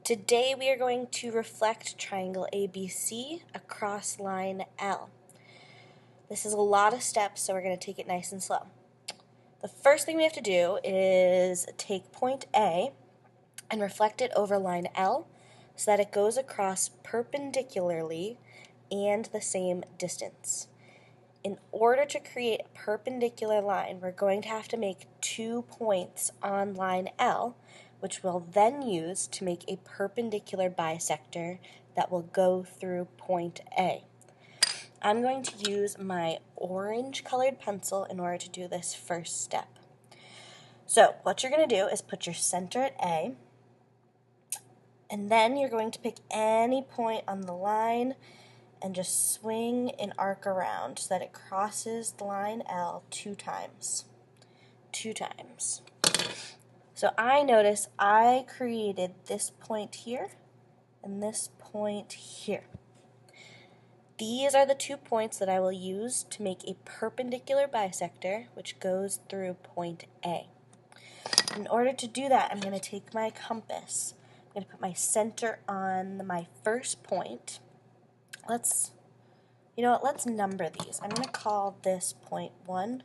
Today we are going to reflect triangle ABC across line L. This is a lot of steps, so we're going to take it nice and slow. The first thing we have to do is take point A and reflect it over line L so that it goes across perpendicularly and the same distance. In order to create a perpendicular line, we're going to have to make 2 points on line L, which we'll then use to make a perpendicular bisector that will go through point A. I'm going to use my orange colored pencil in order to do this first step. So what you're going to do is put your center at A, and then you're going to pick any point on the line and just swing an arc around so that it crosses the line L 2 times. 2 times. So I notice I created this point here and this point here. These are the 2 points that I will use to make a perpendicular bisector which goes through point A. In order to do that, I'm going to take my compass. I'm going to put my center on my first point. Let's number these. I'm going to call this point 1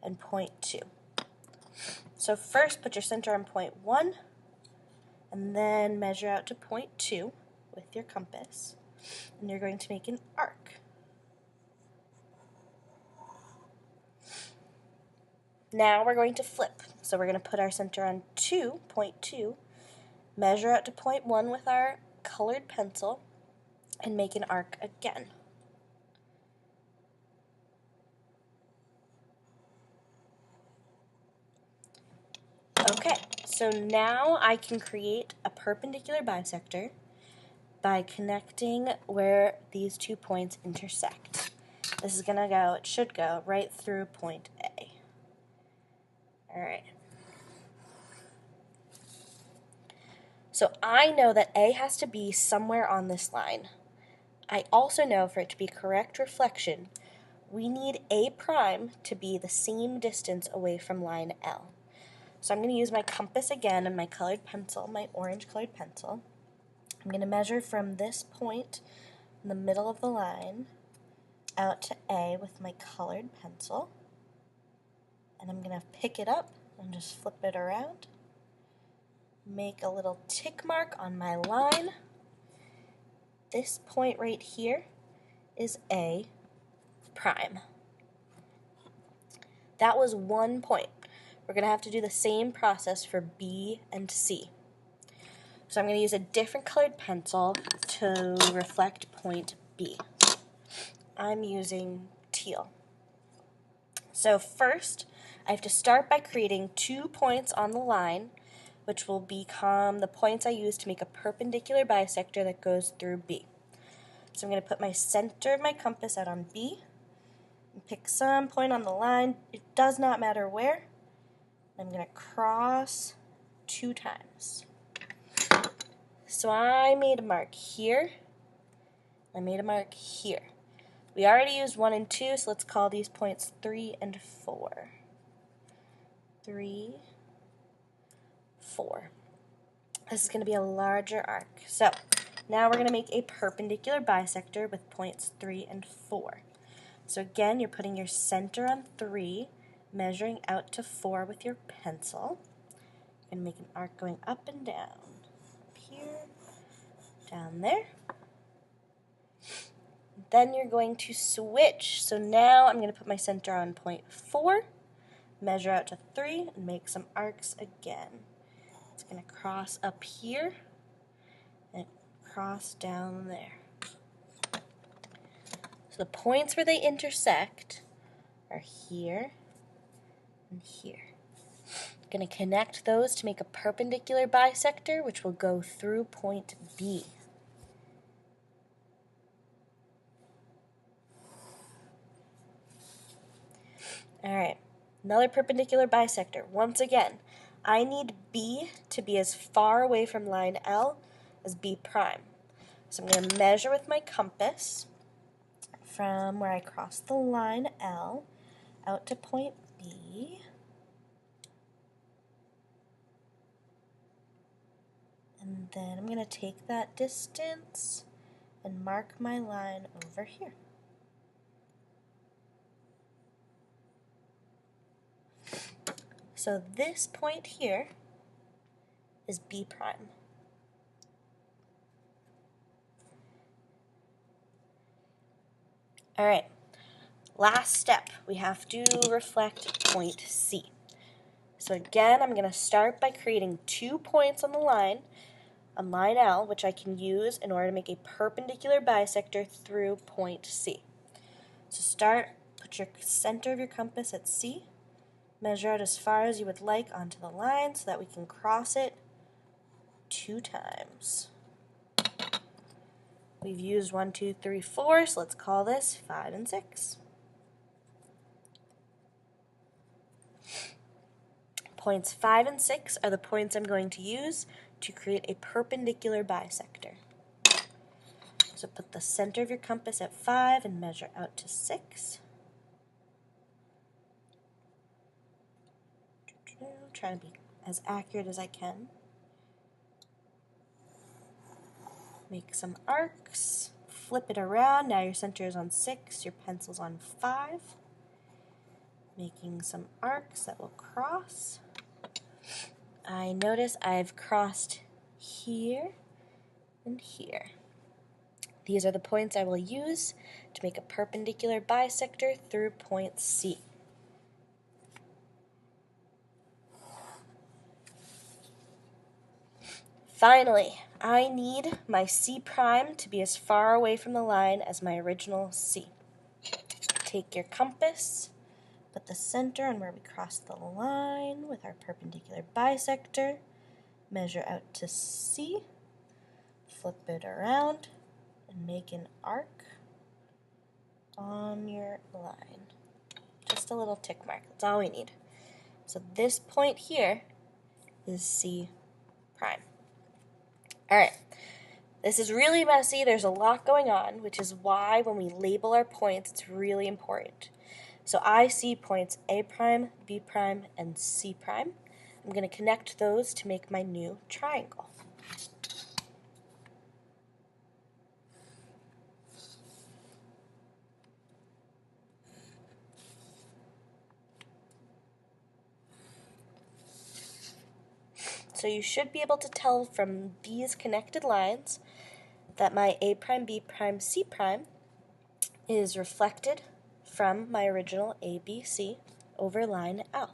and point 2. So first put your center on point 1 and then measure out to point 2 with your compass. And you're going to make an arc. Now we're going to flip. So we're going to put our center on point 2, measure out to point 1 with our colored pencil, and make an arc again. Okay, so now I can create a perpendicular bisector by connecting where these 2 points intersect. This is going to go, it should go right through point A. Alright. So I know that A has to be somewhere on this line. I also know for it to be correct reflection, we need A prime to be the same distance away from line L. So I'm going to use my compass again and my colored pencil, my orange colored pencil. I'm going to measure from this point in the middle of the line out to A with my colored pencil. And I'm going to pick it up and just flip it around. Make a little tick mark on my line. This point right here is A prime. That was 1 point. We're going to have to do the same process for B and C. So I'm going to use a different colored pencil to reflect point B. I'm using teal. So first, I have to start by creating 2 points on the line, which will become the points I use to make a perpendicular bisector that goes through B. So I'm going to put my center of my compass out on B, and pick some point on the line. It does not matter where. I'm going to cross 2 times. So I made a mark here. I made a mark here. We already used 1 and 2, so let's call these points 3 and 4. 3, 4. This is going to be a larger arc. So now we're going to make a perpendicular bisector with points 3 and 4. So again, you're putting your center on 3, measuring out to 4 with your pencil. You're going to make an arc going up and down. Up here, down there. Then you're going to switch. So now I'm going to put my center on point 4, measure out to 3, and make some arcs again. It's going to cross up here and cross down there. So the points where they intersect are here and here. I'm going to connect those to make a perpendicular bisector, which will go through point B. Alright, another perpendicular bisector. Once again, I need B to be as far away from line L as B prime. So I'm going to measure with my compass from where I cross the line L out to point B. And And then I'm going to take that distance and mark my line over here. So this point here is B prime. All right, last step, we have to reflect point C. So again, I'm going to start by creating 2 points on the line, on line L, which I can use in order to make a perpendicular bisector through point C. So start, put your center of your compass at C, measure out as far as you would like onto the line so that we can cross it 2 times. We've used 1, 2, 3, 4, so let's call this 5 and 6. Points 5 and 6 are the points I'm going to use to create a perpendicular bisector. So put the center of your compass at 5 and measure out to 6. I'm trying to be as accurate as I can. Make some arcs, flip it around, now your center is on 6, your pencil's on 5. Making some arcs that will cross. I notice I've crossed here and here. These are the points I will use to make a perpendicular bisector through point C. Finally, I need my C prime to be as far away from the line as my original C. Take your compass, put the center on where we cross the line with our perpendicular bisector, measure out to C, flip it around, and make an arc on your line. Just a little tick mark, that's all we need. So this point here is C prime. Alright, this is really messy, there's a lot going on, which is why when we label our points, it's really important. So I see points A prime, B prime, and C prime. I'm going to connect those to make my new triangle. So you should be able to tell from these connected lines that my A prime, B prime, C prime is reflected from my original ABC over line L.